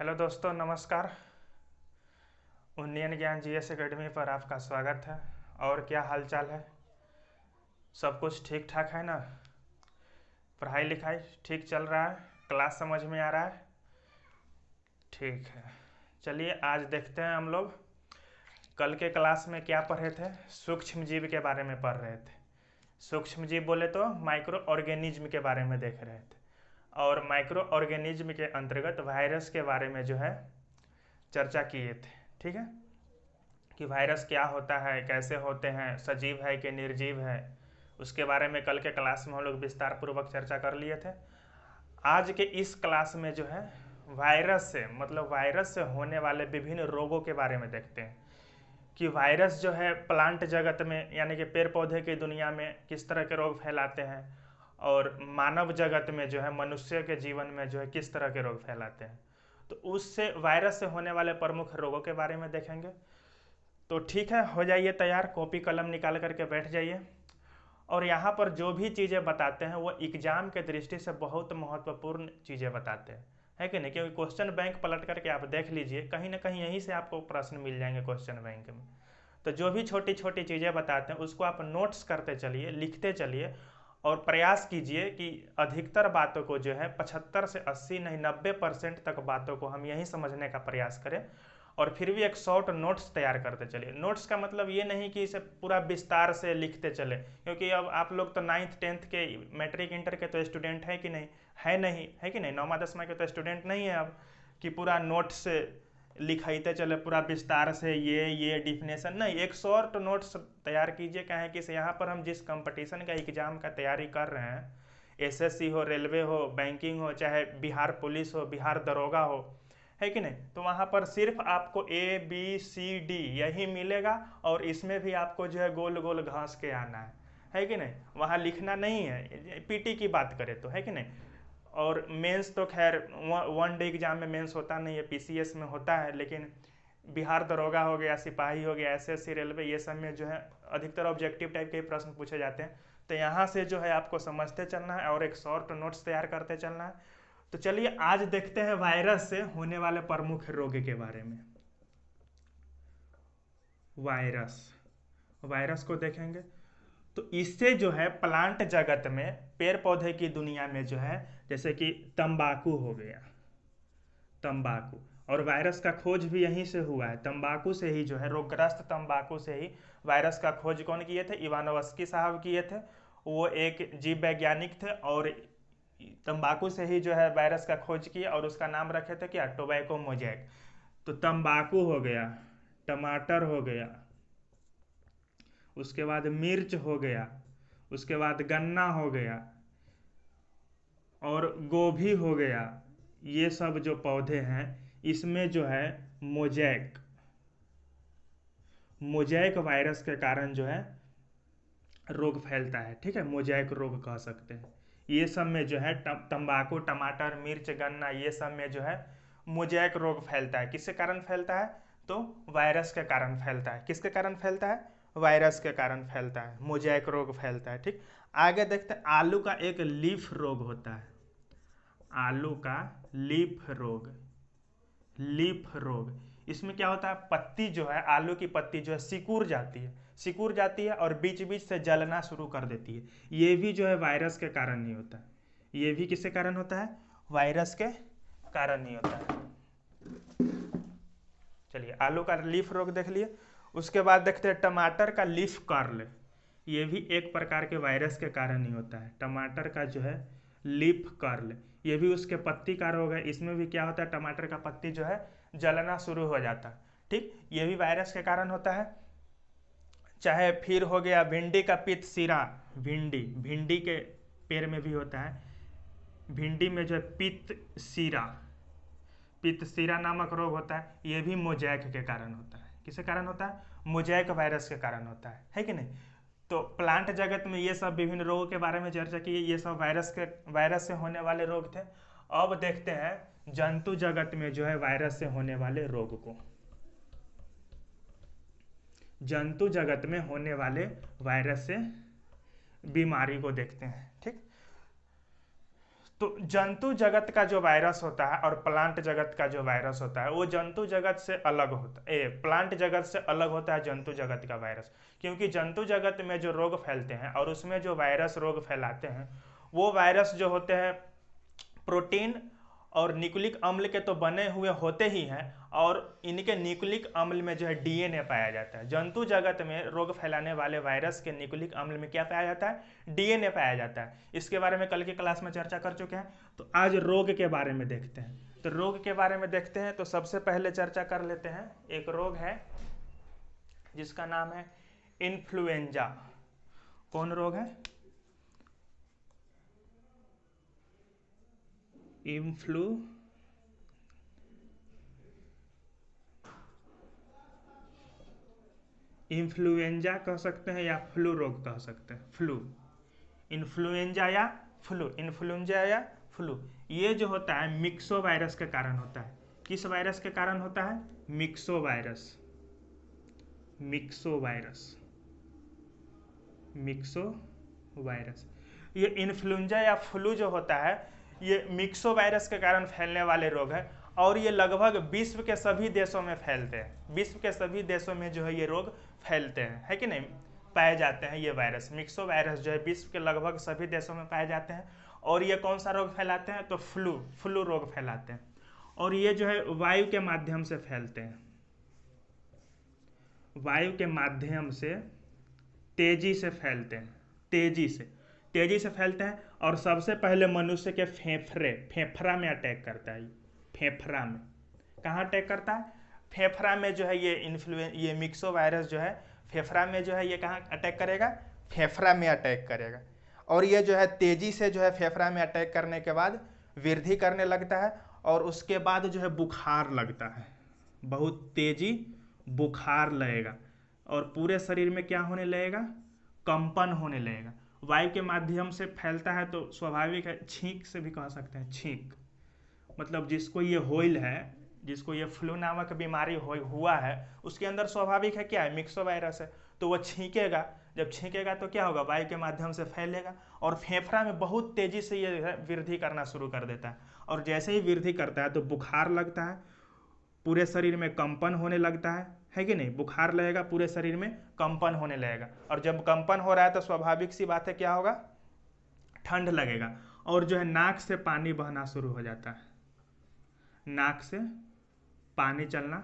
Hello दोस्तों, नमस्कार। उन्नयन ज्ञान जीएस एकेडमी पर आपका स्वागत है। और क्या हालचाल है? सब कुछ ठीक ठाक है ना? पढ़ाई लिखाई ठीक चल रहा है? क्लास समझ में आ रहा है? ठीक है। चलिए आज देखते हैं हम लोग कल के क्लास में क्या पढ़े थे। सूक्ष्म जीव के बारे में पढ़ रहे थे। सूक्ष्म जीव बोले तो माइक्रो ऑर्गेनिज्म के बारे में देख रहे थे। और माइक्रो ऑर्गेनिज्म के अंतर्गत वायरस के बारे में जो है चर्चा किए थे। ठीक है कि वायरस क्या होता है, कैसे होते हैं, सजीव है कि निर्जीव है, उसके बारे में कल के क्लास में हम लोग विस्तार पूर्वक चर्चा कर लिए थे। आज के इस क्लास में जो है वायरस से मतलब वायरस से होने वाले विभिन्न रोगों के बारे में देखते हैं कि वायरस जो है प्लांट जगत में यानी कि पेड़ पौधे की दुनिया में किस तरह के रोग फैलाते हैं और मानव जगत में जो है मनुष्य के जीवन में जो है किस तरह के रोग फैलाते हैं। तो उससे वायरस से होने वाले प्रमुख रोगों के बारे में देखेंगे। तो ठीक है, हो जाइए तैयार, कॉपी कलम निकाल करके बैठ जाइए। और यहाँ पर जो भी चीज़ें बताते हैं वो एग्जाम के दृष्टि से बहुत महत्वपूर्ण चीज़ें बताते हैं, है कि नहीं? क्योंकि क्वेश्चन बैंक पलट करके आप देख लीजिए, कहीं ना कहीं यहीं से आपको प्रश्न मिल जाएंगे क्वेश्चन बैंक में। तो जो भी छोटी छोटी चीज़ें बताते हैं उसको आप नोट्स करते चलिए, लिखते चलिए और प्रयास कीजिए कि अधिकतर बातों को जो है 75 से 80 नहीं 90% तक बातों को हम यहीं समझने का प्रयास करें। और फिर भी एक शॉर्ट नोट्स तैयार करते चलिए। नोट्स का मतलब ये नहीं कि इसे पूरा विस्तार से लिखते चले, क्योंकि अब आप लोग तो 9th 10th के मैट्रिक इंटर के तो स्टूडेंट है कि नहीं? है नहीं, है कि नहीं? 9वीं 10वीं के तो स्टूडेंट नहीं है अब कि पूरा नोट्स से लिखाते चले पूरा विस्तार से ये डिफिनेशन नहीं। एक शॉर्ट नोट्स तैयार कीजिए। क्या है कि यहाँ पर हम जिस कंपटीशन का एग्जाम का तैयारी कर रहे हैं, एसएससी हो, रेलवे हो, बैंकिंग हो, चाहे बिहार पुलिस हो, बिहार दरोगा हो, है कि नहीं, तो वहाँ पर सिर्फ आपको ABCD यही मिलेगा और इसमें भी आपको जो है गोल गोल घास के आना है कि नहीं? वहाँ लिखना नहीं है। पीटी की बात करें तो, है कि नहीं? और मेंस तो खैर 1 डे एग्जाम में मेंस होता नहीं है, PCS में होता है, लेकिन बिहार दरोगा हो गया, सिपाही हो गया, SSC रेलवे, ये सब में जो है अधिकतर ऑब्जेक्टिव टाइप के प्रश्न पूछे जाते हैं। तो यहाँ से जो है आपको समझते चलना है और एक शॉर्ट नोट्स तैयार करते चलना है। तो चलिए आज देखते हैं वायरस से होने वाले प्रमुख रोग के बारे में। वायरस वायरस को देखेंगे तो इससे जो है प्लांट जगत में पेड़ पौधे की दुनिया में जो है जैसे कि तंबाकू हो गया, तंबाकू, और वायरस का खोज भी यहीं से हुआ है। तंबाकू से ही जो है रोगग्रस्त तंबाकू से ही वायरस का खोज कौन किए थे? इवानोव्स्की साहब किए थे। वो एक जीव वैज्ञानिक थे और तंबाकू से ही जो है वायरस का खोज किया और उसका नाम रखे थे क्या? Tobacco mosaic. तो तंबाकू हो गया, टमाटर हो गया, उसके बाद मिर्च हो गया, उसके बाद गन्ना हो गया और गोभी हो गया। ये सब जो पौधे हैं इसमें जो है मोजैक मोजैक वायरस के कारण जो है रोग फैलता है। ठीक है, मोजैक रोग कह सकते हैं। ये सब में जो है तंबाकू, टमाटर, मिर्च, गन्ना, ये सब में जो है मोजैक रोग फैलता है। किसके कारण फैलता है? तो वायरस के कारण फैलता है। किसके कारण फैलता है? वायरस के कारण फैलता है, मोजैक रोग फैलता है। ठीक, आगे देखते हैं आलू का एक लीफ रोग होता है। आलू का लीफ रोग, लीफ रोग, इसमें क्या होता है? पत्ती जो है, आलू की पत्ती जो है सिकुड़ जाती है, सिकुड़ जाती है और बीच बीच से जलना शुरू कर देती है। ये भी जो है वायरस के कारण नहीं होता है। ये भी किसके कारण होता है? वायरस के कारण नहीं होता है। चलिए आलू का लीफ रोग देख लिए। उसके बाद देखते हैं टमाटर का लीफ कर्ल। ये भी एक प्रकार के वायरस के कारण ही होता है। टमाटर का जो है लीफ कर्ल, ये भी उसके पत्ती का रोग है। इसमें भी क्या होता है? टमाटर का पत्ती जो है जलना शुरू हो जाता है। ठीक, ये भी वायरस के कारण होता है। चाहे फिर हो गया भिंडी का पित्त सीरा। भिंडी भिंडी के पेड़ में भी होता है। भिंडी में जो है पित्त सीरा, पित्त सीरा नामक रोग होता है। ये भी मोजैक के कारण होता है। किसके कारण होता है? मोजैक वायरस के कारण होता है कि नहीं? तो प्लांट जगत में ये सब विभिन्न रोगों के बारे में चर्चा की। ये सब वायरस से होने वाले रोग थे। अब देखते हैं जंतु जगत में जो है वायरस से होने वाले रोग को। जंतु जगत में होने वाले वायरस से बीमारी को देखते हैं। ठीक, तो जंतु जगत का जो वायरस होता है और प्लांट जगत का जो वायरस होता है वो जंतु जगत से अलग होता है, प्लांट जगत से अलग होता है जंतु जगत का वायरस। क्योंकि जंतु जगत में जो रोग फैलते हैं और उसमें जो वायरस रोग फैलाते हैं वो वायरस जो होते हैं प्रोटीन और न्यूक्लिक अम्ल के तो बने हुए होते ही हैं, और इनके न्यूक्लिक अम्ल में जो है डीएनए पाया जाता है। जंतु जगत में रोग फैलाने वाले वायरस के न्यूक्लिक अम्ल में क्या पाया जाता है? डीएनए पाया जाता है। इसके बारे में कल की क्लास में चर्चा कर चुके हैं। तो आज रोग के बारे में देखते हैं। तो रोग के बारे में देखते हैं तो सबसे पहले चर्चा कर लेते हैं। एक रोग है जिसका नाम है इन्फ्लुएंजा। कौन रोग है? इन्फ्लुएंजा कह सकते हैं या फ्लू रोग कह सकते हैं। फ्लू, इन्फ्लुएंजा या फ्लू, इन्फ्लुएंजा या फ्लू, ये जो होता है मिक्सो वायरस के कारण होता है। किस वायरस के कारण होता है? Myxo virus. Myxo virus, myxo virus. ये इन्फ्लुएंजा या फ्लू जो होता है ये मिक्सो वायरस के कारण फैलने वाले रोग है, और ये लगभग विश्व के सभी देशों में फैलते हैं। विश्व के सभी देशों में जो है ये रोग फैलते हैं, है कि नहीं, पाए जाते हैं। ये वायरस, मिक्सो वायरस जो है विश्व के लगभग सभी देशों में पाए जाते हैं। और ये कौन सा रोग फैलाते हैं? तो फ्लू रोग फैलाते हैं। और ये जो है वायु के माध्यम से फैलते हैं। वायु के माध्यम से तेजी से फैलते हैं, तेजी से फैलते हैं। और सबसे पहले मनुष्य के फेफड़ा में अटैक करता है। फेफड़ा में, कहाँ अटैक करता है? फेफड़ा में जो है ये मिक्सो वायरस जो है फेफड़ा में जो है ये कहाँ अटैक करेगा? फेफड़ा में अटैक करेगा। और ये जो है तेजी से जो है फेफड़ा में अटैक करने के बाद वृद्धि करने लगता है, और उसके बाद जो है बुखार लगता है, बहुत तेजी बुखार लगेगा। और पूरे शरीर में क्या होने लगेगा? कंपन होने लगेगा। वायु के माध्यम से फैलता है तो स्वाभाविक है, छींक से भी कह सकते हैं। छींक मतलब जिसको ये होइल है, जिसको ये फ्लू नामक बीमारी हुआ है, उसके अंदर स्वाभाविक है क्या है? मिक्सो वायरस है। तो वो छींकेगा, जब छींकेगा तो क्या होगा? वायु के माध्यम से फैलेगा और फेफड़ा में बहुत तेजी से ये वृद्धि करना शुरू कर देता है। और जैसे ही वृद्धि करता है तो बुखार लगता है, पूरे शरीर में कंपन होने लगता है कि नहीं? बुखार लगेगा, पूरे शरीर में कंपन होने लगेगा। और जब कंपन हो रहा है तो स्वाभाविक सी बात है क्या होगा? ठंड लगेगा। और जो है नाक से पानी बहना शुरू हो जाता है, नाक से पानी चलना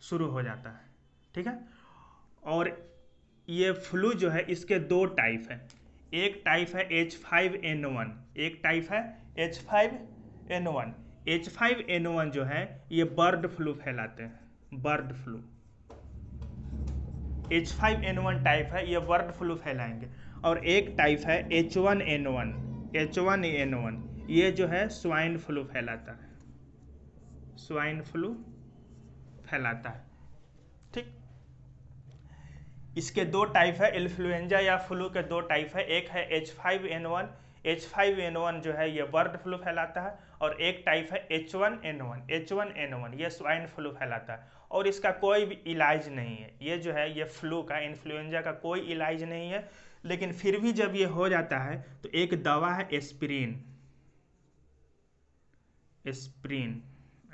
शुरू हो जाता है, ठीक है। और ये फ्लू जो है इसके दो टाइप है। एक टाइप है H5N1, एक टाइप है H5N1। H5N1 जो है ये बर्ड फ्लू फैलाते हैं, बर्ड फ्लू। H5N1 टाइप है, ये बर्ड फ्लू फैलाएंगे। और एक टाइप है H1N1, H1N1 ये जो है स्वाइन फ्लू फैलाता है, स्वाइन फ्लू फैलाता है, ठीक। इसके दो टाइप है, इन्फ्लुएंजा या फ्लू के दो टाइप है। एक है H5N1, H5N1 जो है ये बर्ड फ्लू फैलाता है। और एक टाइप है H1N1, H1N1 ये स्वाइन फ्लू फैलाता है। और इसका कोई भी इलाज नहीं है। ये जो है ये फ्लू का, इन्फ्लुएंजा का कोई इलाज नहीं है। लेकिन फिर भी जब ये हो जाता है तो एक दवा है एस्पिरिन, एस्पिरिन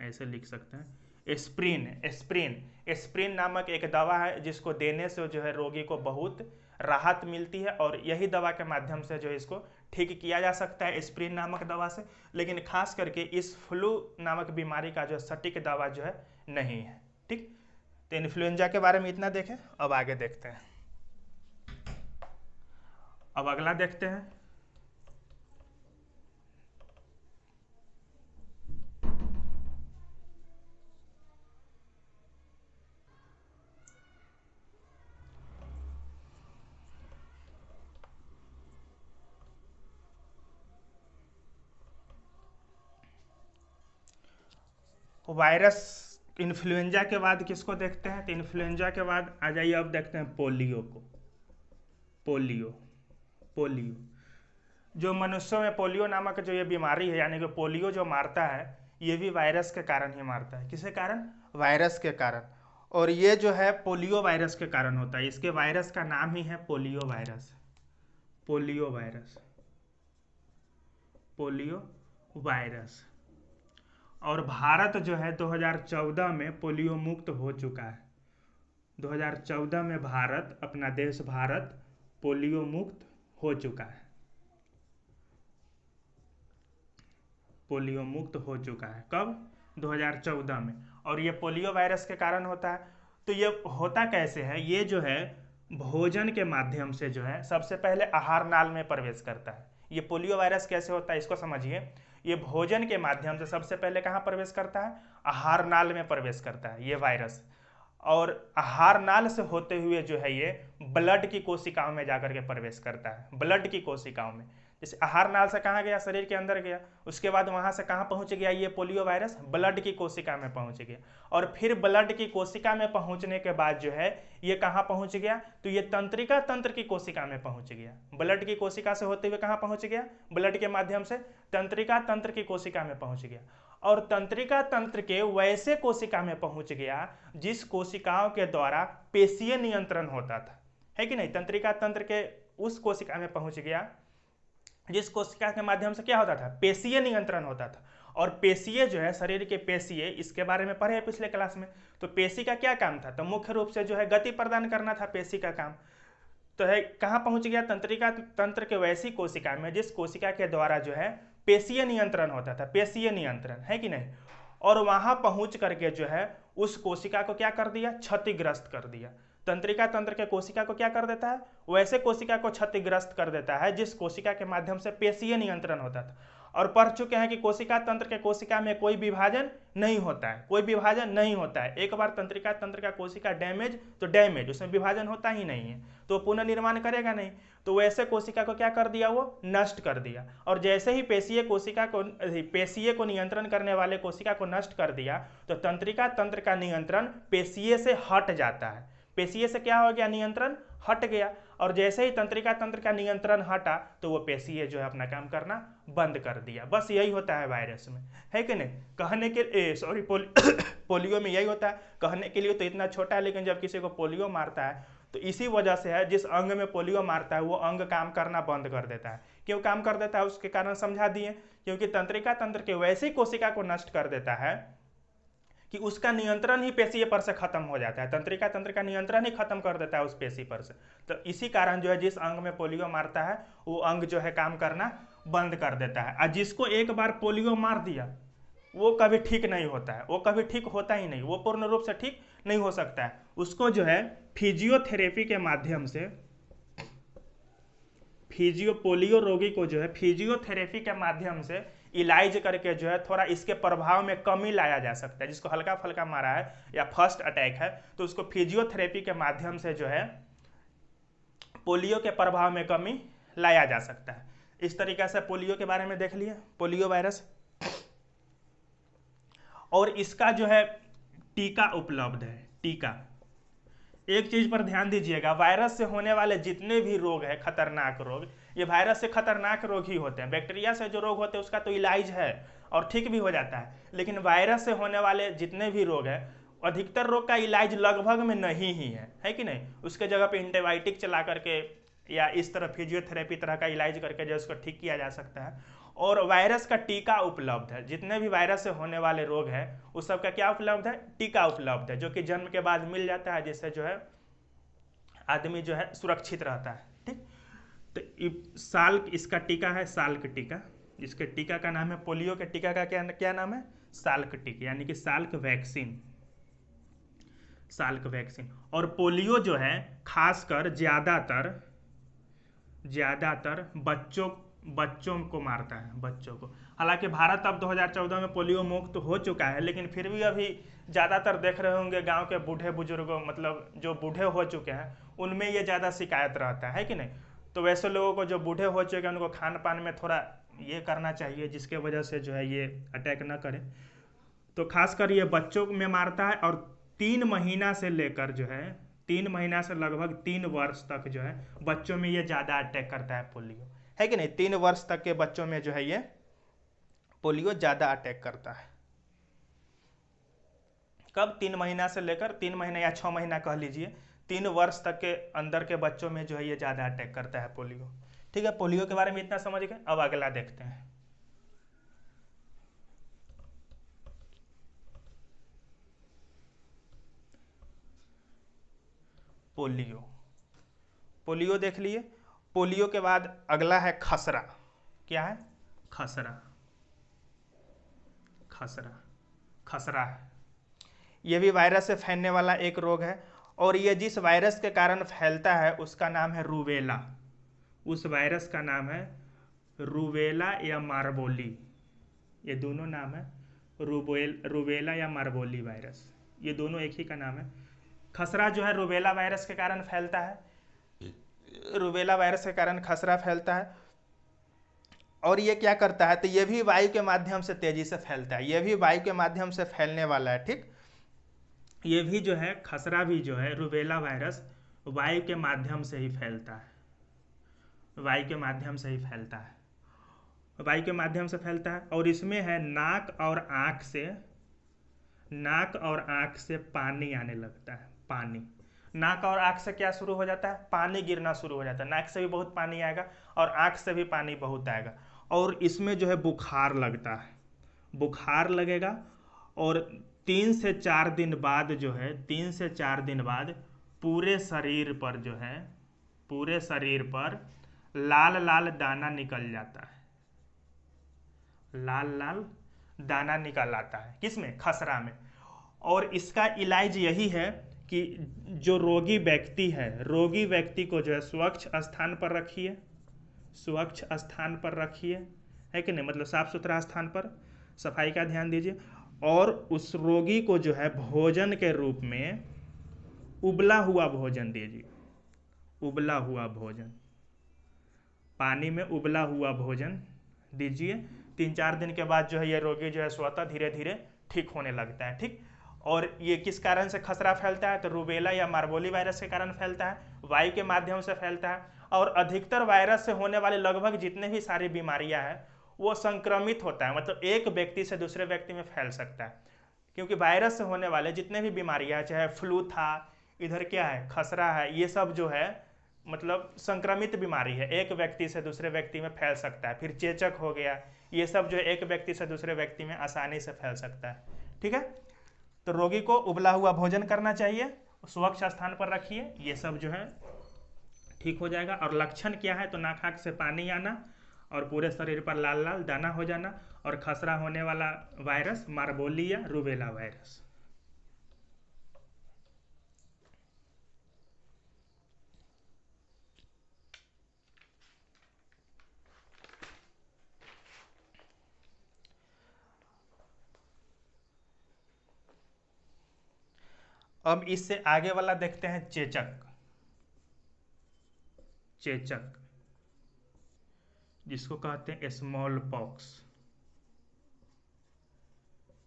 ऐसे लिख सकते हैं, एस्पिरिन, एस्पिरिन, एस्पिरिन नामक एक दवा है जिसको देने से जो है रोगी को बहुत राहत मिलती है। और यही दवा के माध्यम से जो है इसको ठीक किया जा सकता है, एस्पिरिन नामक दवा से। लेकिन खास करके इस फ्लू नामक बीमारी का जो सटीक दवा जो है नहीं है, ठीक। तो इन्फ्लुएंजा के बारे में इतना देखें, अब आगे देखते हैं। अब अगला देखते हैं। वायरस इन्फ्लुएंजा के बाद किसको देखते हैं? तो इन्फ्लुएंजा के बाद आ जाइए, अब देखते हैं पोलियो को। पोलियो, पोलियो जो मनुष्यों में पोलियो नामक जो ये बीमारी है, यानी कि पोलियो जो मारता है, ये भी वायरस के कारण ही मारता है। किसके कारण? वायरस के कारण। और ये जो है पोलियो वायरस के कारण होता है। इसके वायरस का नाम ही है polio virus, polio virus, polio virus. और भारत जो है 2014 में पोलियो मुक्त हो चुका है। 2014 में भारत, अपना देश भारत पोलियो मुक्त हो चुका है, पोलियो मुक्त हो चुका है। कब? 2014 में। और ये पोलियो वायरस के कारण होता है। तो ये होता कैसे है? ये जो है भोजन के माध्यम से जो है सबसे पहले आहार नाल में प्रवेश करता है। ये पोलियो वायरस कैसे होता है इसको समझिए। ये भोजन के माध्यम से सबसे पहले कहाँ प्रवेश करता है? आहार नाल में प्रवेश करता है ये वायरस। और आहार नाल से होते हुए जो है ये ब्लड की कोशिकाओं में जाकर के प्रवेश करता है, ब्लड की कोशिकाओं में। जैसे आहार नाल से कहाँ गया? शरीर के अंदर गया। उसके बाद वहां से कहाँ पहुंच गया ये पोलियो वायरस? ब्लड की कोशिका में पहुंच गया। और फिर ब्लड की कोशिका में पहुंचने के बाद जो है ये कहाँ पहुंच गया? तो ये तंत्रिका तंत्र की कोशिका में पहुंच गया। ब्लड की कोशिका से होते हुए कहाँ पहुंच गया? ब्लड के माध्यम से तंत्रिका तंत्र की कोशिका में पहुंच गया। और तंत्रिका तंत्र के वैसे कोशिका में पहुंच गया जिस कोशिकाओं के द्वारा पेशीय नियंत्रण होता था, है कि नहीं? तंत्रिका तंत्र के उस कोशिका में पहुंच गया जिस कोशिका के माध्यम से क्या होता था? पेशीय नियंत्रण होता था। और पेशीय जो है, शरीर के पेशीय, इसके बारे में पढ़े पिछले क्लास में। तो पेशी का क्या काम था? तो मुख्य रूप से जो है गति प्रदान करना था पेशी का काम। तो है कहाँ पहुंच गया? तंत्रिका तंत्र के वैसी कोशिका में जिस कोशिका के द्वारा जो है पेशीय नियंत्रण होता था, पेशीय नियंत्रण, है कि नहीं? और वहां पहुंच करके जो है उस कोशिका को क्या कर दिया? क्षतिग्रस्त कर दिया। तंत्रिका तंत्र के कोशिका को क्या कर देता है? वैसे कोशिका को क्षतिग्रस्त कर देता है जिस कोशिका के माध्यम से पेशीय नियंत्रण होता था। और पढ़ चुके हैं कि कोशिका तंत्र के कोशिका में कोई विभाजन नहीं होता है, कोई विभाजन नहीं होता है। एक बार तंत्रिका तंत्र का कोशिका डैमेज तो डैमेज, उसमें विभाजन होता ही नहीं है, तो पुनर्निर्माण करेगा नहीं। तो वैसे कोशिका को क्या कर दिया? वो नष्ट कर दिया। और जैसे ही पेशीय कोशिका को, पेशीय को नियंत्रण करने वाले कोशिका को नष्ट कर दिया तो तंत्रिका तंत्र का नियंत्रण पेशीय से हट जाता है। पेशीय से क्या हो गया? नियंत्रण हट गया। और जैसे ही तंत्रिका तंत्र का नियंत्रण हटा तो वो पेशीय जो है अपना काम करना बंद कर दिया। बस यही होता है वायरस में, है कि नहीं? कहने के सॉरी पोलियो में यही होता है। कहने के लिए तो इतना छोटा है, लेकिन जब किसी को पोलियो मारता है तो इसी वजह से है, जिस अंग में पोलियो मारता है वो अंग काम करना बंद कर देता है। क्यों काम कर देता है? उसके कारण समझा दिए। क्योंकि तंत्रिका तंत्र के वैसी कोशिका को नष्ट कर देता है कि उसका नियंत्रण ही पेशीय पर से खत्म हो जाता है। तंत्रिका तंत्र का नियंत्रण ही खत्म कर देता है उस पेशी पर से। तो इसी कारण जो है जिस अंग में पोलियो मारता है वो अंग जो है काम करना बंद कर देता है। और जिसको एक बार पोलियो मार दिया वो कभी ठीक नहीं होता है, वो कभी ठीक होता ही नहीं, वो पूर्ण रूप से ठीक नहीं हो सकता है। उसको जो है फिजियोथेरेपी के माध्यम से, पोलियो रोगी को जो है फिजियोथेरेपी के माध्यम से इलाज करके जो है थोड़ा इसके प्रभाव में कमी लाया जा सकता है। जिसको हल्का फल्का मारा है या फर्स्ट अटैक है तो उसको फिजियोथेरेपी के माध्यम से जो है पोलियो के प्रभाव में कमी लाया जा सकता है। इस तरीके से पोलियो के बारे में देख लिए, पोलियो वायरस। और इसका जो है टीका उपलब्ध है। टीका, एक चीज पर ध्यान दीजिएगा, वायरस से होने वाले जितने भी रोग है, खतरनाक रोग, ये वायरस से खतरनाक रोग ही होते हैं। बैक्टीरिया से जो रोग होते हैं उसका तो इलाज है और ठीक भी हो जाता है, लेकिन वायरस से होने वाले जितने भी रोग है, अधिकतर रोग का इलाज लगभग में नहीं ही है कि नहीं? उसके जगह पे एंटीबायोटिक चला करके या इस तरह फिजियोथेरेपी तरह का इलाज करके जो उसको ठीक किया जा सकता है। और वायरस का टीका उपलब्ध है। जितने भी वायरस से होने वाले रोग है उस सब का क्या उपलब्ध है? टीका उपलब्ध है, जो कि जन्म के बाद मिल जाता है, जिससे जो है आदमी जो है सुरक्षित रहता है। ठीक, तो साल इसका टीका है, साल्क टीका। इसके टीका का नाम है, पोलियो के टीका का क्या नाम है? साल्क टीका, यानी कि साल्क वैक्सीन, साल्क वैक्सीन। और पोलियो जो है खासकर ज्यादातर बच्चों को मारता है, बच्चों को। हालांकि भारत अब 2014 में पोलियो मुक्त हो चुका है, लेकिन फिर भी अभी ज़्यादातर देख रहे होंगे गांव के बूढ़े बुजुर्गों, मतलब जो बूढ़े हो चुके हैं उनमें ये ज़्यादा शिकायत रहता है कि नहीं? तो वैसे लोगों को जो बूढ़े हो चुके हैं उनको खान पान में थोड़ा ये करना चाहिए जिसके वजह से जो है ये अटैक ना करे। तो खासकर ये बच्चों में मारता है। और 3 महीना से लेकर जो है 3 महीना से लगभग 3 वर्ष तक जो है बच्चों में ये ज़्यादा अटैक करता है पोलियो, है कि नहीं? 3 वर्ष तक के बच्चों में जो है ये पोलियो ज़्यादा अटैक करता है। कब? 3 महीना से लेकर 3 महीना या 6 महीना कह लीजिए, 3 वर्ष तक के अंदर के बच्चों में जो है ये ज़्यादा अटैक करता है पोलियो। ठीक है, पोलियो के बारे में इतना समझ गए। अब अगला देखते हैं। पोलियो, पोलियो देख लिए। पोलियो के बाद अगला है खसरा। क्या है? खसरा, खसरा, खसरा है। यह भी वायरस से फैलने वाला एक रोग है, और यह जिस वायरस के कारण फैलता है उसका नाम है रूबेला। उस वायरस का नाम है रूबेला या मार्बोली, ये दोनों नाम है। रूबेला या मार्बोली वायरस, ये दोनों एक ही का नाम है। खसरा जो है रूबेला वायरस के कारण फैलता है, रूबेला वायरस के कारण खसरा फैलता है। और ये क्या करता है? तो ये भी वायु के माध्यम से तेजी से फैलता है, ये भी वायु के माध्यम से फैलने वाला है। ठीक, ये भी जो है खसरा भी जो है रूबेला वायरस वायु के माध्यम से ही फैलता है, वायु के माध्यम से ही फैलता है, वायु के माध्यम से फैलता है। और इसमें है नाक और आँख से, नाक और आँख से पानी आने लगता है। पानी, नाक और आँख से क्या शुरू हो जाता है? पानी गिरना शुरू हो जाता है। नाक से भी बहुत पानी आएगा और आँख से भी पानी बहुत आएगा। और इसमें जो है बुखार लगता है, बुखार लगेगा। और 3 से 4 दिन बाद जो है, 3 से 4 दिन बाद पूरे शरीर पर जो है, पूरे शरीर पर लाल लाल दाना निकल जाता है, लाल लाल दाना निकल आता है। किसमें? खसरा में। और इसका इलाज यही है कि जो रोगी व्यक्ति है, रोगी व्यक्ति को जो है स्वच्छ स्थान पर रखिए, स्वच्छ स्थान पर रखिए, है कि नहीं? मतलब साफ सुथरा स्थान पर, सफाई का ध्यान दीजिए। और उस रोगी को जो है भोजन के रूप में उबला हुआ भोजन दीजिए, उबला हुआ भोजन, पानी में उबला हुआ भोजन दीजिए। 3-4 दिन के बाद जो है ये रोगी जो है स्वतः धीरे धीरे ठीक होने लगता है। ठीक, और ये किस कारण से खसरा फैलता है? तो रूबेला या मार्बोली वायरस के कारण फैलता है, वायु के माध्यम से फैलता है। और अधिकतर वायरस से होने वाले लगभग जितने भी सारी बीमारियां हैं वो संक्रमित होता है, मतलब एक व्यक्ति से दूसरे व्यक्ति में फैल सकता है। क्योंकि वायरस से होने वाले जितने भी बीमारियां, चाहे फ्लू था, इधर क्या है खसरा है, ये सब जो है मतलब संक्रमित बीमारी है, एक व्यक्ति से दूसरे व्यक्ति में फैल सकता है। फिर चेचक हो गया, ये सब जो है एक व्यक्ति से दूसरे व्यक्ति में आसानी से फैल सकता है। ठीक है, तो रोगी को उबला हुआ भोजन करना चाहिए, स्वच्छ स्थान पर रखिए, ये सब जो है ठीक हो जाएगा। और लक्षण क्या है? तो नाक आँख से पानी आना और पूरे शरीर पर लाल लाल दाना हो जाना, और खसरा होने वाला वायरस मार्बोली या रूबेला वायरस। अब इससे आगे वाला देखते हैं चेचक। चेचक जिसको कहते हैं स्मॉल पॉक्स,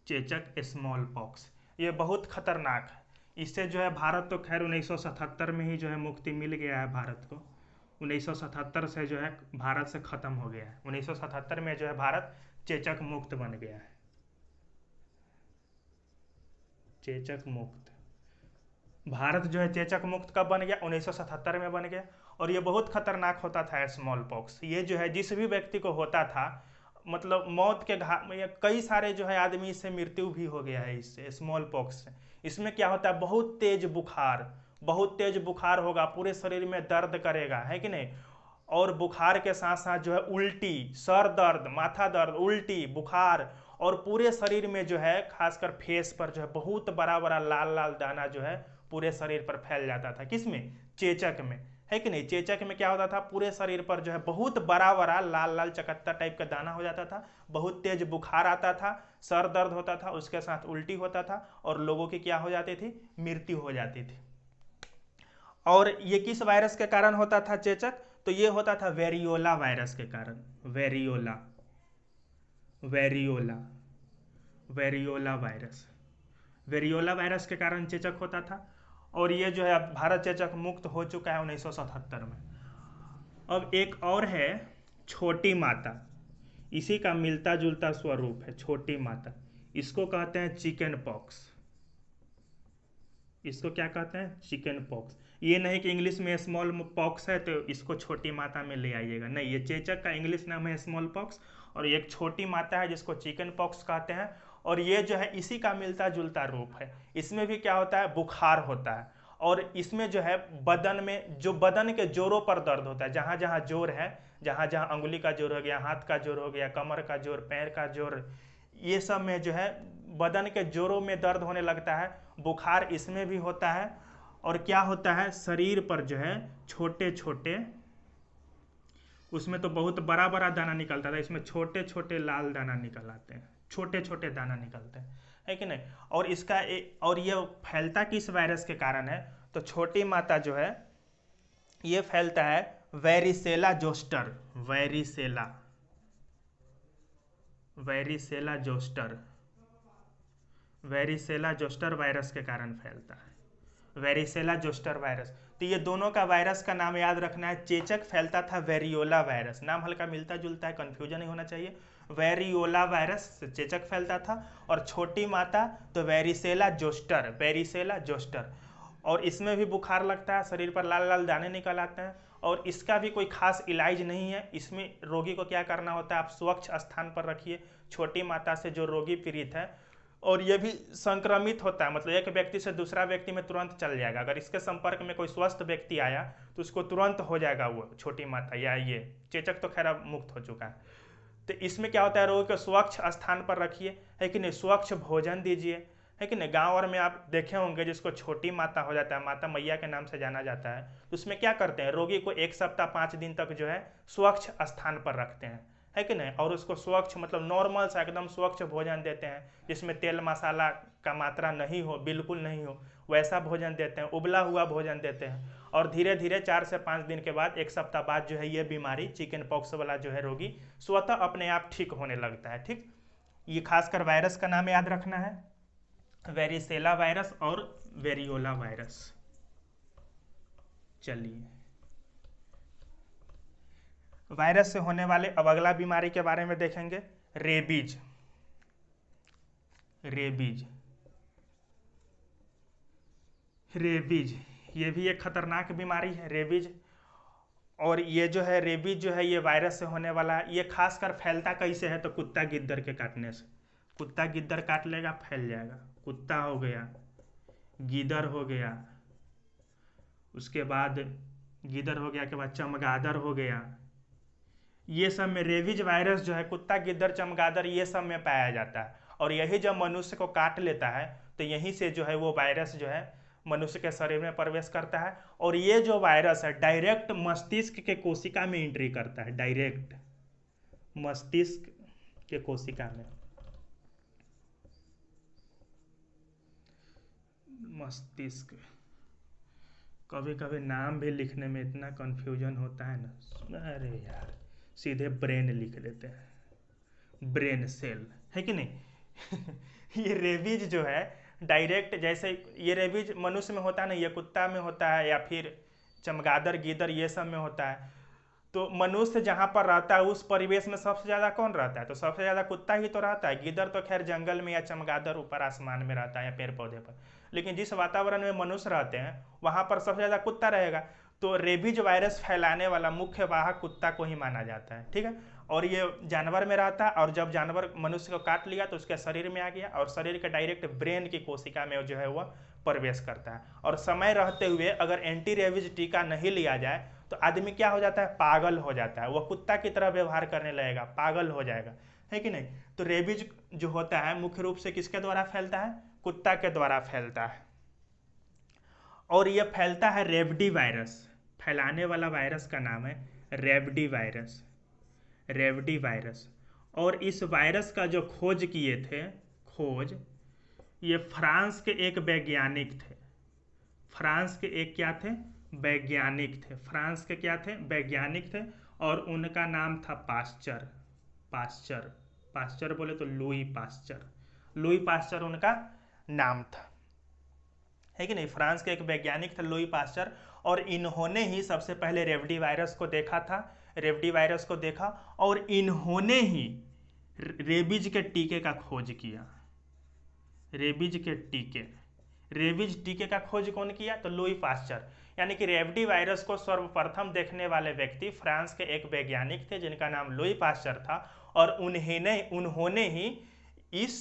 चेचक स्मॉल पॉक्स, ये बहुत खतरनाक है। इससे जो है भारत तो खैर 1977 में ही जो है मुक्ति मिल गया है भारत को, 1977 से जो है भारत से खत्म हो गया है। 1977 में जो है भारत चेचक मुक्त बन गया है, चेचक मुक्त। भारत जो है चेचक मुक्त कब बन गया? 1977 में बन गया। और ये बहुत खतरनाक होता था स्मॉल पॉक्स। ये जो है जिस भी व्यक्ति को होता था, मतलब मौत के घाट में, कई सारे जो है आदमी से मृत्यु भी हो गया है इससे, स्मॉल पॉक्स से। इसमें क्या होता है? बहुत तेज बुखार, बहुत तेज बुखार होगा, पूरे शरीर में दर्द करेगा, है कि नहीं? और बुखार के साथ साथ जो है उल्टी, सर दर्द, माथा दर्द, उल्टी, बुखार, और पूरे शरीर में जो है खासकर फेस पर जो है बहुत बड़ा बड़ा लाल लाल दाना जो है पूरे शरीर पर फैल जाता था। किसमें? चेचक में, है कि नहीं? चेचक में क्या होता था? पूरे शरीर पर जो है बहुत बड़ा बड़ा लाल लाल चकत्ता टाइप का दाना हो जाता था, बहुत तेज बुखार आता था, सर दर्द होता था, उसके साथ उल्टी होता था, और लोगों की क्या हो जाती थी? मृत्यु हो जाती थी। और ये किस वायरस के कारण होता था चेचक? तो ये होता था वेरियोला वायरस के कारण, variola, variola, variola virus, variola virus के कारण चेचक होता था। और ये जो है अब भारत चेचक मुक्त हो चुका है 1977 में। अब एक और है छोटी माता, इसी का मिलता जुलता स्वरूप है छोटी माता, इसको कहते हैं चिकन पॉक्स। इसको क्या कहते हैं? Chicken pox. ये नहीं कि इंग्लिश में स्मॉल पॉक्स है तो इसको छोटी माता में ले आइएगा, नहीं, ये चेचक का इंग्लिश नाम है स्मॉल पॉक्स, और एक छोटी माता है जिसको चिकन पॉक्स कहते हैं। और ये जो है इसी का मिलता जुलता रूप है। इसमें भी क्या होता है? बुखार होता है, और इसमें जो है बदन में, जो बदन के जोरों पर दर्द होता है, जहाँ जहाँ जोर है, जहाँ जहाँ अंगुली का जोर हो गया, हाथ का जोर हो गया, कमर का जोर, पैर का जोर, ये सब में जो है बदन के जोरों में दर्द होने लगता है। बुखार इसमें भी होता है। और क्या होता है, शरीर पर जो है छोटे छोटे, उसमें तो बहुत बड़ा बड़ा दाना निकलता था, इसमें छोटे छोटे लाल दाना निकल आते हैं, छोटे छोटे दाना निकलते हैं, है कि नहीं। और इसका और ये फैलता किस वायरस के कारण है, तो छोटी माता जो है ये फैलता है varicella zoster, varicella, varicella zoster, varicella zoster virus के कारण फैलता है, वेरिसेला जोस्टर वायरस। तो ये दोनों का वायरस का नाम याद रखना है। चेचक फैलता था वेरियोला वायरस, नाम हल्का मिलता जुलता है, कंफ्यूजन नहीं होना चाहिए। वेरियोला वायरस से चेचक फैलता था, और छोटी माता तो वेरिसेला जोस्टर, वेरिसेला जोस्टर। और इसमें भी बुखार लगता है, शरीर पर लाल लाल दाने निकल आते हैं, और इसका भी कोई खास इलाज नहीं है। इसमें रोगी को क्या करना होता है, आप स्वच्छ स्थान पर रखिए छोटी माता से जो रोगी पीड़ित है। और ये भी संक्रमित होता है, मतलब एक व्यक्ति से दूसरा व्यक्ति में तुरंत चल जाएगा। अगर इसके संपर्क में कोई स्वस्थ व्यक्ति आया तो उसको तुरंत हो जाएगा वो छोटी माता या ये चेचक, तो खैर अब मुक्त हो चुका है। तो इसमें क्या होता है, रोगी को स्वच्छ स्थान पर रखिए, है कि नहीं, स्वच्छ भोजन दीजिए, है कि नहीं। गाँव और में आप देखे होंगे जिसको छोटी माता हो जाता है, माता मैया के नाम से जाना जाता है, तो उसमें क्या करते हैं, रोगी को 1 सप्ताह 5 दिन तक जो है स्वच्छ स्थान पर रखते हैं, है कि नहीं। और उसको स्वच्छ मतलब नॉर्मल सा एकदम स्वच्छ भोजन देते हैं, जिसमें तेल मसाला का मात्रा नहीं हो, बिल्कुल नहीं हो, वैसा भोजन देते हैं, उबला हुआ भोजन देते हैं। और धीरे धीरे 4 से 5 दिन के बाद, 1 सप्ताह बाद जो है ये बीमारी चिकन पॉक्स वाला जो है रोगी स्वतः अपने आप ठीक होने लगता है। ठीक, ये खासकर वायरस का नाम याद रखना है, वेरिसेला वायरस और वेरियोला वायरस। चलिए, वायरस से होने वाले अब अगला बीमारी के बारे में देखेंगे, रेबीज। रेबीज, रेबीज ये भी एक खतरनाक बीमारी है, रेबीज। और ये जो है रेबीज जो है ये वायरस से होने वाला है। ये खासकर फैलता कैसे है, तो कुत्ता गिद्दर के काटने से। कुत्ता गिद्दर काट लेगा, फैल जाएगा। कुत्ता हो गया, गीदड़ हो गया, उसके बाद गीदड़ हो गया के बाद चमगादड़ हो गया, ये सब में रेबीज वायरस जो है कुत्ता गिद्दर चमगादड़ ये सब में पाया जाता है। और यही जब मनुष्य को काट लेता है तो यहीं से जो है वो वायरस जो है मनुष्य के शरीर में प्रवेश करता है। और ये जो वायरस है डायरेक्ट मस्तिष्क के कोशिका में एंट्री करता है, डायरेक्ट मस्तिष्क के कोशिका में। मस्तिष्क, कभी कभी नाम भी लिखने में इतना कंफ्यूजन होता है ना, अरे यार सीधे ब्रेन लिख देते हैं, ब्रेन सेल, है कि नहीं। ये रेबीज जो है डायरेक्ट, जैसे ये रेबीज मनुष्य में होता है ना, ये कुत्ता में होता है या फिर चमगादड़ गीदड़ ये सब में होता है। तो मनुष्य जहाँ पर रहता है उस परिवेश में सबसे ज़्यादा कौन रहता है, तो सबसे ज़्यादा कुत्ता ही तो रहता है। गीदड़ तो खैर जंगल में या चमगादड़ ऊपर आसमान में रहता है या पेड़ पौधे पर, लेकिन जिस वातावरण में मनुष्य रहते हैं वहाँ पर सबसे ज़्यादा कुत्ता रहेगा। तो रेबीज वायरस फैलाने वाला मुख्य वाहक कुत्ता को ही माना जाता है, ठीक है। और ये जानवर में रहता है, और जब जानवर मनुष्य को काट लिया तो उसके शरीर में आ गया, और शरीर के डायरेक्ट ब्रेन की कोशिका में जो है वह प्रवेश करता है। और समय रहते हुए अगर एंटी रेबीज टीका नहीं लिया जाए तो आदमी क्या हो जाता है, पागल हो जाता है, वह कुत्ता की तरह व्यवहार करने लगेगा, पागल हो जाएगा, है कि नहीं। तो रेबीज जो होता है मुख्य रूप से किसके द्वारा फैलता है, कुत्ता के द्वारा फैलता है। और यह फैलता है रेबडी वायरस, फैलाने वाला वायरस का नाम है रेबडी वायरस, रेबडी वायरस। और इस वायरस का जो खोज किए थे, ये फ्रांस के एक वैज्ञानिक थे, फ्रांस के एक क्या थे, वैज्ञानिक थे, फ्रांस के क्या थे, वैज्ञानिक थे। और उनका नाम था पास्चर, पास्चर, पास्चर बोले तो लुई पास्चर, लुई पास्चर उनका नाम था, है कि नहीं। फ्रांस के एक वैज्ञानिक थे लुई पास्चर, और इन्होंने ही सबसे पहले रेबडी वायरस को देखा था, रेबडी वायरस को देखा, और इन्होंने ही रेबीज के टीके का खोज किया, रेबीज के टीके, रेबीज टीके का खोज कौन किया, तो लुई पास्चर। यानी कि रेबडी वायरस को सर्वप्रथम देखने वाले व्यक्ति फ्रांस के एक वैज्ञानिक थे जिनका नाम लुई पास्चर था। और उन्होंने ही इस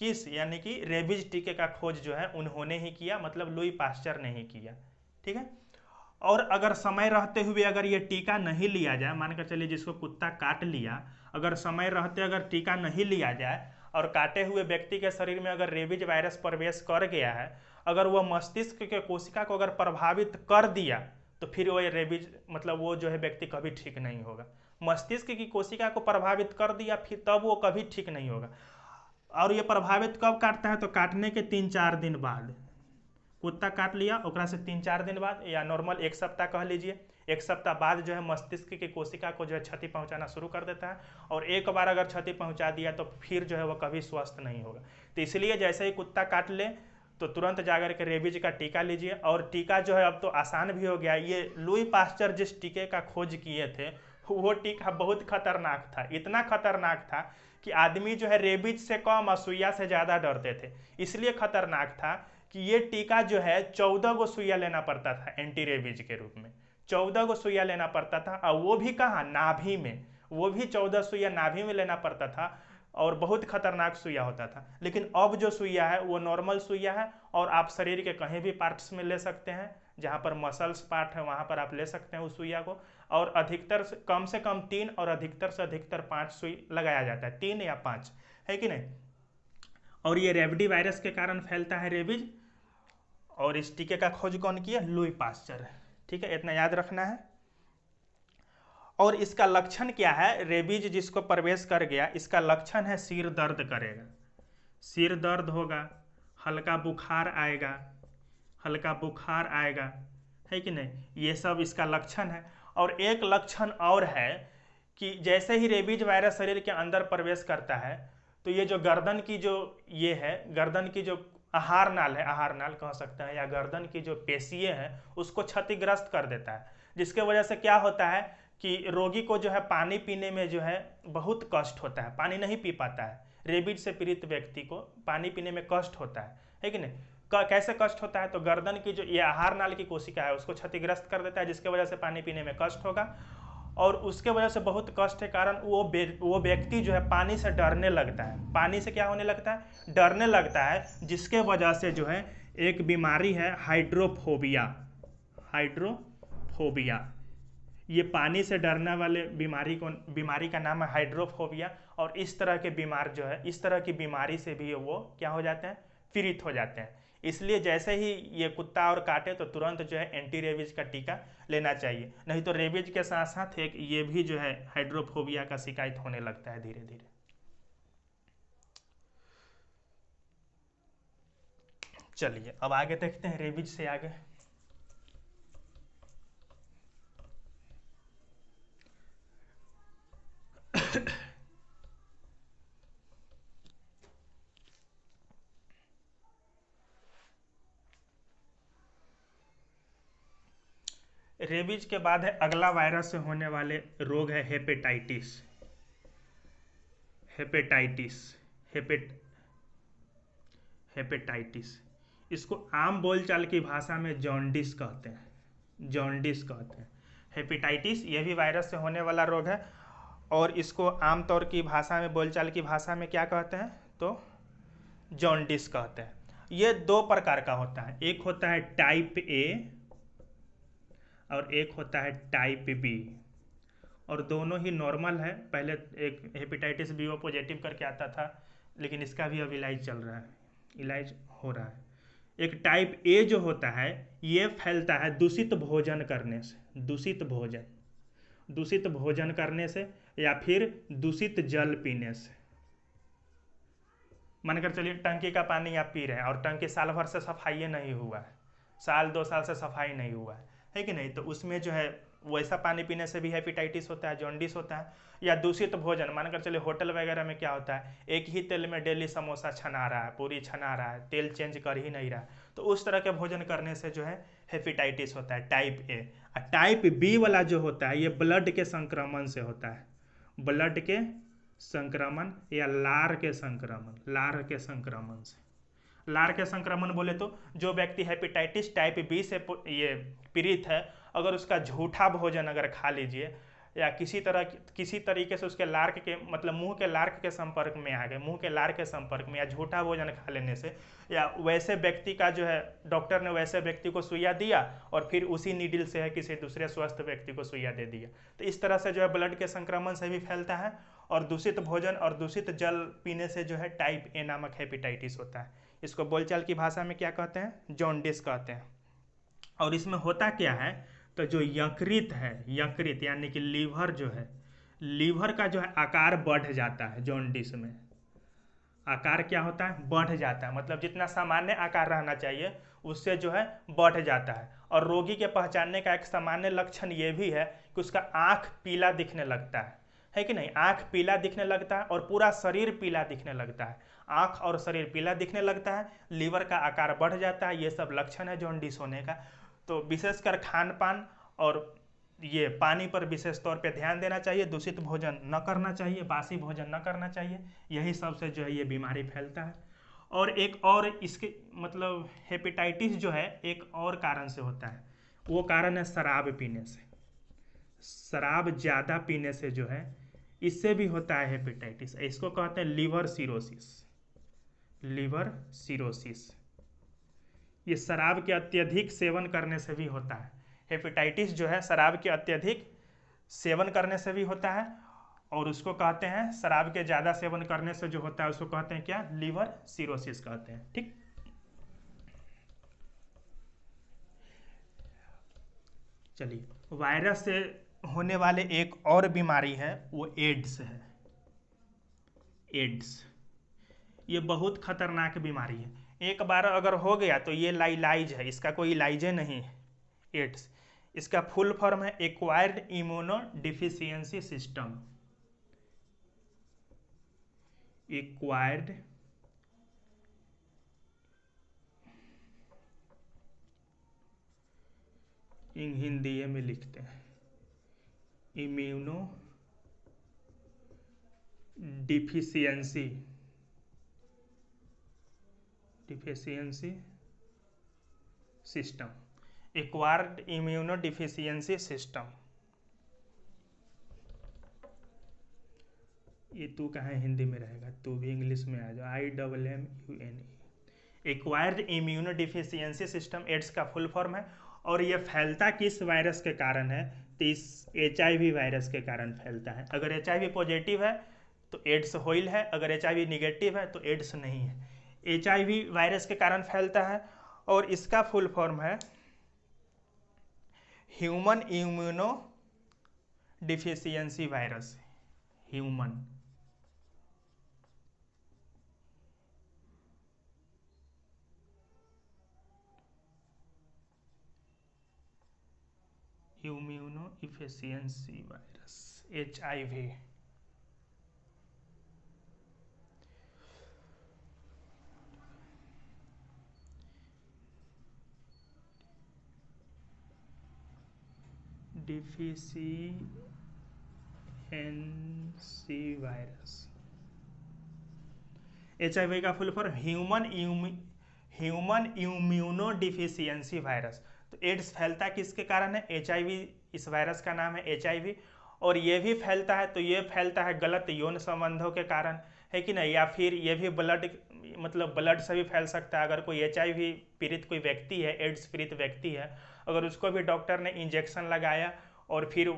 किस, यानी कि रेबीज टीके का खोज जो है उन्होंने ही किया, मतलब लुई पास्चर ने ही किया। ठीक है। और अगर समय रहते हुए अगर ये टीका नहीं लिया जाए, मानकर चलिए जिसको कुत्ता काट लिया, अगर समय रहते अगर टीका नहीं लिया जाए और काटे हुए व्यक्ति के शरीर में अगर रेबीज वायरस प्रवेश कर गया है, अगर वह मस्तिष्क के कोशिका को अगर प्रभावित कर दिया, तो फिर वो रेबीज मतलब वो जो है व्यक्ति कभी ठीक नहीं होगा। मस्तिष्क की कोशिका को प्रभावित कर दिया फिर तब वो कभी ठीक नहीं होगा। और ये प्रभावित कब काटता है, तो काटने के 3-4 दिन बाद, कुत्ता काट लिया ओकरा से 3-4 दिन बाद, या नॉर्मल 1 सप्ताह कह लीजिए, 1 सप्ताह बाद जो है मस्तिष्क की कोशिका को जो है क्षति पहुंचाना शुरू कर देता है। और एक बार अगर क्षति पहुंचा दिया तो फिर जो है वह कभी स्वस्थ नहीं होगा। तो इसलिए जैसे ही कुत्ता काट ले तो तुरंत जाकर के रेबीज का टीका लीजिए। और टीका जो है अब तो आसान भी हो गया। ये लुई पास्चर जिस टीके का खोज किए थे वो टीका बहुत खतरनाक था, इतना खतरनाक था कि आदमी जो है रेबीज से कम और सुइया से ज़्यादा डरते थे। इसलिए खतरनाक था कि ये टीका जो है 14 गो सुइया लेना पड़ता था एंटी रेबीज के रूप में, 14 गो सुइया लेना पड़ता था। और वो भी कहाँ, नाभि में, वो भी 14 सुइया नाभि में लेना पड़ता था और बहुत खतरनाक सुइया होता था। लेकिन अब जो सुइया है वो नॉर्मल सुइया है और आप शरीर के कहीं भी पार्ट्स में ले सकते हैं, जहाँ पर मसल्स पार्ट है वहाँ पर आप ले सकते हैं उस सुइया को। और अधिकतर कम से कम 3 और अधिकतर से अधिकतर 5 सुई लगाया जाता है, 3 या 5, है कि नहीं। और ये रेबडी वायरस के कारण फैलता है रेबीज। और इस टीके का खोज कौन किया, लुई पास्चर। ठीक है, इतना याद रखना है। और इसका लक्षण क्या है, रेबीज जिसको प्रवेश कर गया इसका लक्षण है सिर दर्द करेगा, सिर दर्द होगा, हल्का बुखार आएगा, हल्का बुखार आएगा, है कि नहीं, ये सब इसका लक्षण है। और एक लक्षण और है कि जैसे ही रेबीज वायरस शरीर के अंदर प्रवेश करता है तो ये जो गर्दन की जो ये है, गर्दन की जो आहार नाल है, आहार नाल कह सकते हैं, या गर्दन की जो पेशियां हैं उसको क्षतिग्रस्त कर देता है। जिसके वजह से क्या होता है कि रोगी को जो है पानी पीने में जो है बहुत कष्ट होता है, पानी नहीं पी पाता है। रेबीज से पीड़ित व्यक्ति को पानी पीने में कष्ट होता है कि नहीं। कैसे कष्ट होता है, तो गर्दन की जो ये आहार नाल की कोशिका है उसको क्षतिग्रस्त कर देता है, जिसके वजह से पानी पीने में कष्ट होगा। और उसके वजह से बहुत कष्ट के कारण वो व्यक्ति जो है पानी से डरने लगता है। पानी से क्या होने लगता है, डरने लगता है, जिसके वजह से जो है एक बीमारी है हाइड्रोफोबिया, हाइड्रोफोबिया। ये पानी से डरने वाले बीमारी का नाम है हाइड्रोफोबिया। और इस तरह के बीमार जो है, इस तरह की बीमारी से भी वो क्या हो जाते हैं, पीड़ित हो जाते हैं। इसलिए जैसे ही ये कुत्ता और काटे तो तुरंत जो है एंटी रेबीज का टीका लेना चाहिए, नहीं तो रेबीज के साथ साथ एक ये भी जो है हाइड्रोफोबिया का शिकायत होने लगता है धीरे धीरे। चलिए अब आगे देखते हैं, रेबीज से आगे रेबीज के बाद है अगला वायरस से होने वाले रोग है हेपेटाइटिस। हेपेटाइटिस इसको आम बोलचाल की भाषा में जॉन्डिस कहते हैं, हेपेटाइटिस ये भी वायरस से होने वाला रोग है। और इसको आमतौर की भाषा में, बोलचाल की भाषा में क्या कहते हैं, तो जॉन्डिस कहते हैं। ये 2 प्रकार का होता है, एक होता है टाइप ए और एक होता है टाइप बी, और दोनों ही नॉर्मल है। पहले एक हेपेटाइटिस बी ओ पॉजिटिव करके आता था, लेकिन इसका भी अब इलाज चल रहा है, इलाज हो रहा है। एक टाइप ए जो होता है ये फैलता है दूषित भोजन करने से, दूषित भोजन करने से या फिर दूषित जल पीने से। मानकर चलिए टंकी का पानी आप पी रहे हैं और टंकी साल भर से सफाई नहीं हुआ है, साल 2 साल से सफाई नहीं हुआ है कि नहीं, तो उसमें जो है वैसा पानी पीने से भी हेपेटाइटिस होता है, जॉन्डिस होता है। या दूषित भोजन, मानकर चलिए होटल वगैरह में क्या होता है, एक ही तेल में डेली समोसा छना रहा है, पूरी छना रहा है, तेल चेंज कर ही नहीं रहा, तो उस तरह के भोजन करने से जो है हेपेटाइटिस होता है, टाइप ए। और टाइप बी वाला जो होता है ये ब्लड के संक्रमण से होता है, ब्लड के संक्रमण या लार के संक्रमण से। लार के संक्रमण बोले तो जो व्यक्ति हेपेटाइटिस टाइप बी से ये पीड़ित है, अगर उसका झूठा भोजन अगर खा लीजिए, या किसी तरीके से उसके लार्क के मतलब मुंह के लार्क के संपर्क में आ गए, मुंह के लार्क के संपर्क में, या झूठा भोजन खा लेने से, या वैसे व्यक्ति का जो है डॉक्टर ने वैसे व्यक्ति को सुइया दिया और फिर उसी नीडल से है किसी दूसरे स्वस्थ व्यक्ति को सुइया दे दिया, तो इस तरह से जो है ब्लड के संक्रमण से भी फैलता है। और दूषित भोजन और दूषित जल पीने से जो है टाइप ए नामक हेपेटाइटिस होता है। इसको बोलचाल की भाषा में क्या कहते हैं? जॉन्डिस कहते हैं। और इसमें होता क्या है, तो जो यकृत है, यकृत यानी कि लीवर जो है, लीवर का जो है आकार बढ़ जाता है। जॉन्डिस में आकार क्या होता है? बढ़ जाता है, मतलब जितना सामान्य आकार रहना चाहिए उससे जो है बढ़ जाता है। और रोगी के पहचानने का एक सामान्य लक्षण ये भी है कि उसका आँख पीला दिखने लगता है कि नहीं? आँख पीला दिखने लगता है और पूरा शरीर पीला दिखने लगता है। आँख और शरीर पीला दिखने लगता है, लीवर का आकार बढ़ जाता है, ये सब लक्षण है जॉन्डिस होने का। तो विशेषकर खान पान और ये पानी पर विशेष तौर पे ध्यान देना चाहिए, दूषित भोजन न करना चाहिए, बासी भोजन न करना चाहिए, यही सबसे जो है ये बीमारी फैलता है। और एक और इसके मतलब हेपेटाइटिस जो है एक और कारण से होता है, वो कारण है शराब पीने से। शराब ज़्यादा पीने से जो है इससे भी होता है हेपेटाइटिस। इसको कहते हैं लीवर सिरोसिस। लीवर सिरोसिस ये शराब के अत्यधिक सेवन करने से भी होता है। हेपेटाइटिस जो है शराब के अत्यधिक सेवन करने से भी होता है, और उसको कहते हैं शराब के ज़्यादा सेवन करने से जो होता है उसको कहते हैं क्या? लीवर सिरोसिस कहते हैं। ठीक, चलिए, वायरस से होने वाले एक और बीमारी है, वो एड्स है। एड्स ये बहुत खतरनाक बीमारी है। एक बार अगर हो गया तो ये लाइलाइज है, इसका कोई इलाज नहीं है। एड्स इसका फुल फॉर्म है acquired immunodeficiency system. Acquired Hindi में लिखते हैं immuno deficiency system, acquired immunodeficiency system. ये तू कहाँ हिंदी में रहेगा, तू भी इंग्लिश में आ जाओ। IMMUNE acquired immunodeficiency system AIDS का फुल फॉर्म है। और ये फैलता किस वायरस के कारण है? तो इस HIV वायरस के कारण फैलता है। अगर HIV पॉजिटिव है तो एड्स होइल है, अगर HIV निगेटिव है तो एड्स नहीं है। HIV वायरस के कारण फैलता है और इसका फुल फॉर्म है human immuno deficiency virus. Human immuno deficiency virus, HIV। Deficiency virus, HIV का full form human immuno deficiency virus. तो एड्स फैलता किसके कारण है? HIV, इस वायरस का नाम है HIV। और ये भी फैलता है, तो ये फैलता है गलत यौन संबंधों के कारण, है कि नहीं? या फिर ये भी ब्लड से भी फैल सकता है। अगर कोई HIV पीड़ित कोई व्यक्ति है, एड्स पीड़ित व्यक्ति है, अगर उसको भी डॉक्टर ने इंजेक्शन लगाया और फिर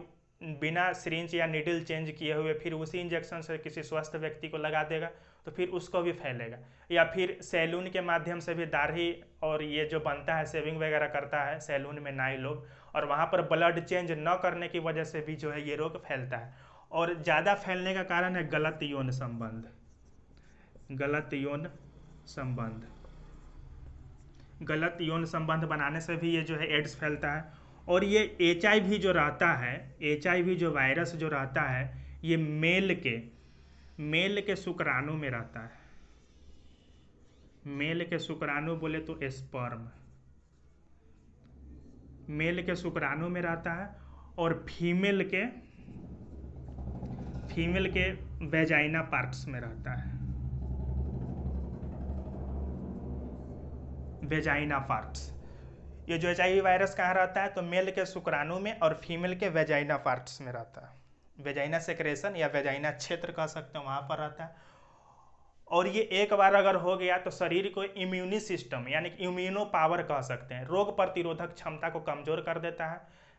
बिना सिरिंज या नीडल चेंज किए हुए फिर उसी इंजेक्शन से किसी स्वस्थ व्यक्ति को लगा देगा तो फिर उसको भी फैलेगा। या फिर सैलून के माध्यम से भी दाढ़ी और ये जो बनता है, शेविंग वगैरह करता है सैलून में नाई लोग, और वहाँ पर ब्लड चेंज न करने की वजह से भी जो है ये रोग फैलता है। और ज़्यादा फैलने का कारण है गलत यौन संबंध। गलत यौन संबंध, गलत यौन संबंध बनाने से भी ये जो है एड्स फैलता है। और ये HIV जो रहता है, HIV जो वायरस जो रहता है, ये मेल के शुक्राणु में रहता है। मेल के शुक्राणु बोले तो स्पर्म, मेल के शुक्राणु में रहता है। और फीमेल के वेजाइना पार्ट्स में रहता है। वेजाइना पार्ट्स, ये जो HIV वायरस कहाँ रहता है? तो मेल के शुक्राणु में और फीमेल के वेजाइना पार्ट्स में रहता है। वेजाइना सेक्रेशन या वेजाइना क्षेत्र कह सकते हैं, वहाँ पर रहता है। और ये एक बार अगर हो गया तो शरीर को इम्यूनी सिस्टम यानी कि इम्यूनो पावर कह सकते हैं, रोग प्रतिरोधक क्षमता को कमजोर कर देता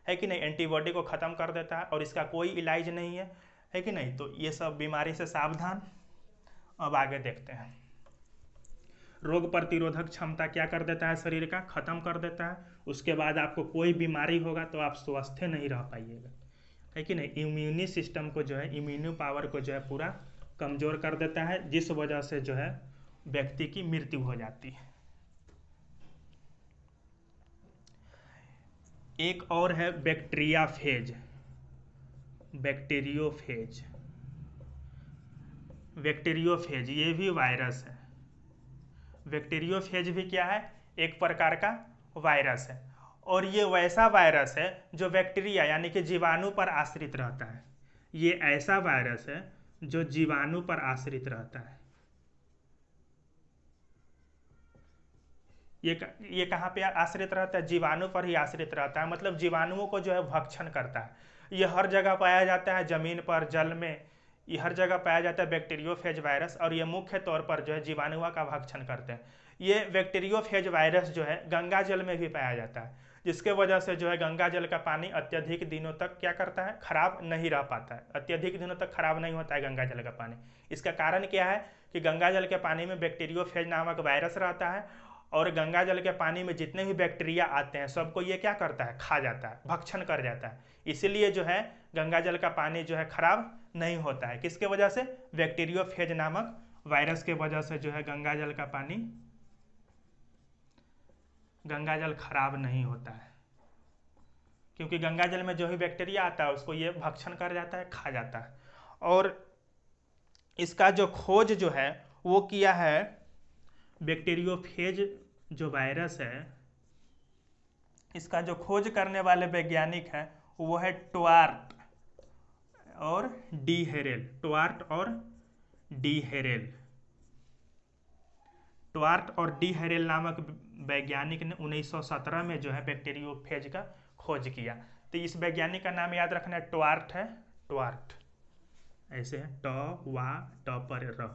है कि नहीं, एंटीबॉडी को खत्म कर देता है और इसका कोई इलाज नहीं है कि नहीं। तो ये सब बीमारी से सावधान। अब आगे देखते हैं, रोग प्रतिरोधक क्षमता क्या कर देता है, शरीर का खत्म कर देता है। उसके बाद आपको कोई बीमारी होगा तो आप स्वस्थ नहीं रह पाइएगा, है कि नहीं। इम्यूनी सिस्टम को जो है, इम्यूनी पावर को जो है पूरा कमजोर कर देता है, जिस वजह से जो है व्यक्ति की मृत्यु हो जाती है। एक और है बैक्टीरियाफेज, बैक्टीरियोफेज, बैक्टीरियोफेज ये भी वायरस है। बैक्टीरियोफेज भी क्या है, एक प्रकार का वायरस है। और ये वैसा वायरस है जो बैक्टीरिया यानी कि जीवाणु पर आश्रित रहता है। ये ऐसा वायरस है जो जीवाणु पर आश्रित रहता है। ये कहाँ पे आश्रित रहता है, जीवाणु पर ही आश्रित रहता है। मतलब जीवाणुओं को जो है भक्षण करता है। ये हर जगह पाया जाता है, जमीन पर, जल में, ये हर जगह पाया जाता है बैक्टीरियोफेज वायरस। और ये मुख्य तौर पर जो है जीवाणुओं का भक्षण करते हैं। ये बैक्टीरियोफेज वायरस जो है गंगा जल में भी पाया जाता है, जिसके वजह से जो है गंगा जल का पानी अत्यधिक दिनों तक क्या करता है, खराब नहीं रह पाता है। अत्यधिक दिनों तक खराब नहीं होता है गंगा जल का पानी। इसका कारण क्या है कि गंगा जल के पानी में बैक्टीरियोफेज नामक वायरस रहता है और गंगा जल के पानी में जितने भी बैक्टीरिया आते हैं सबको ये क्या करता है, खा जाता है, भक्षण कर जाता है। इसीलिए जो है गंगा जल का पानी जो है खराब नहीं होता है। किसके वजह से, बैक्टीरियोफेज नामक वायरस के वजह से जो है गंगा जल का पानी, गंगा जल खराब नहीं होता है, क्योंकि गंगा जल में जो भी बैक्टीरिया आता है उसको ये भक्षण कर जाता है, खा जाता है। और इसका जो खोज जो है वो किया है, बैक्टीरियोफेज जो वायरस है इसका जो खोज करने वाले वैज्ञानिक हैं वो है ट्वार्ट और डी हेरेल। ट्वार्ट और डी हेरेल, ट्वार्ट और डी हेरेल नामक वैज्ञानिक ने 1917 में जो है बैक्टीरियोफेज का खोज किया। तो इस वैज्ञानिक का नाम याद रखना है, ट्वार्ट है, ट्वार्ट ऐसे है, ट पर र,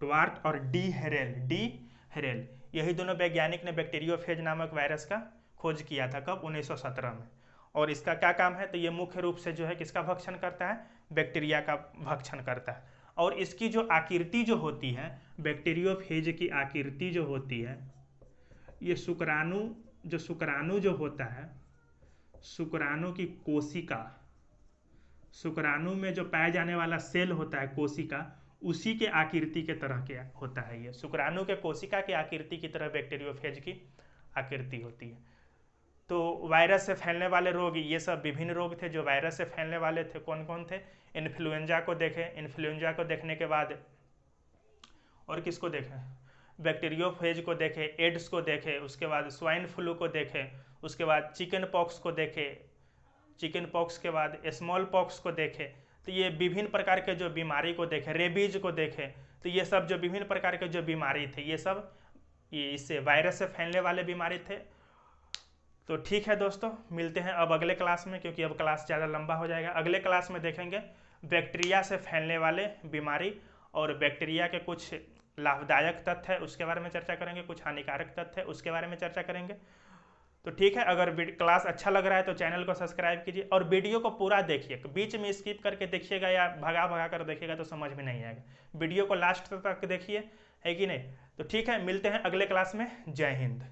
ट्वार्ट और डी हेरेल, यही दोनों वैज्ञानिक ने बैक्टीरियोफेज नामक वायरस का खोज किया था। कब, 1917 में। और इसका क्या काम है, तो ये मुख्य रूप से जो है किसका भक्षण करता है, बैक्टीरिया का भक्षण करता है। और इसकी जो आकृति जो होती है, बैक्टीरियोफेज की आकृति जो होती है, ये शुक्राणु जो होता है, शुक्राणु की कोशिका, शुक्राणु में जो पाया जाने वाला सेल होता है कोशिका, उसी के आकृति के तरह के होता है। ये शुक्राणु के कोशिका की आकृति की तरह बैक्टीरियोफेज की आकृति होती है। तो वायरस से फैलने वाले रोग, ये सब विभिन्न रोग थे जो वायरस से फैलने वाले थे। कौन कौन थे, इन्फ्लुएंजा को देखें, इन्फ्लुएंजा को देखने के बाद और किसको देखें, बैक्टीरियोफेज को देखें, एड्स को देखें, उसके बाद स्वाइन फ्लू को देखें, उसके बाद चिकन पॉक्स को देखें, चिकन पॉक्स के बाद स्मॉल पॉक्स को देखें। तो ये विभिन्न प्रकार के जो बीमारी को देखें, रेबीज को देखें। तो ये सब जो विभिन्न प्रकार के जो बीमारी थे, ये सब ये इससे वायरस से फैलने वाले बीमारी थे। तो ठीक है दोस्तों, मिलते हैं अब अगले क्लास में, क्योंकि अब क्लास ज़्यादा लंबा हो जाएगा। अगले क्लास में देखेंगे बैक्टीरिया से फैलने वाले बीमारी और बैक्टीरिया के कुछ लाभदायक तथ्य है उसके बारे में चर्चा करेंगे, कुछ हानिकारक तथ्य है उसके बारे में चर्चा करेंगे। तो ठीक है, अगर क्लास अच्छा लग रहा है तो चैनल को सब्सक्राइब कीजिए और वीडियो को पूरा देखिए। बीच में स्किप करके देखिएगा या भगा कर देखिएगा तो समझ में नहीं आएगा। वीडियो को लास्ट तक देखिए, है कि नहीं। तो ठीक है, मिलते हैं अगले क्लास में। जय हिंद।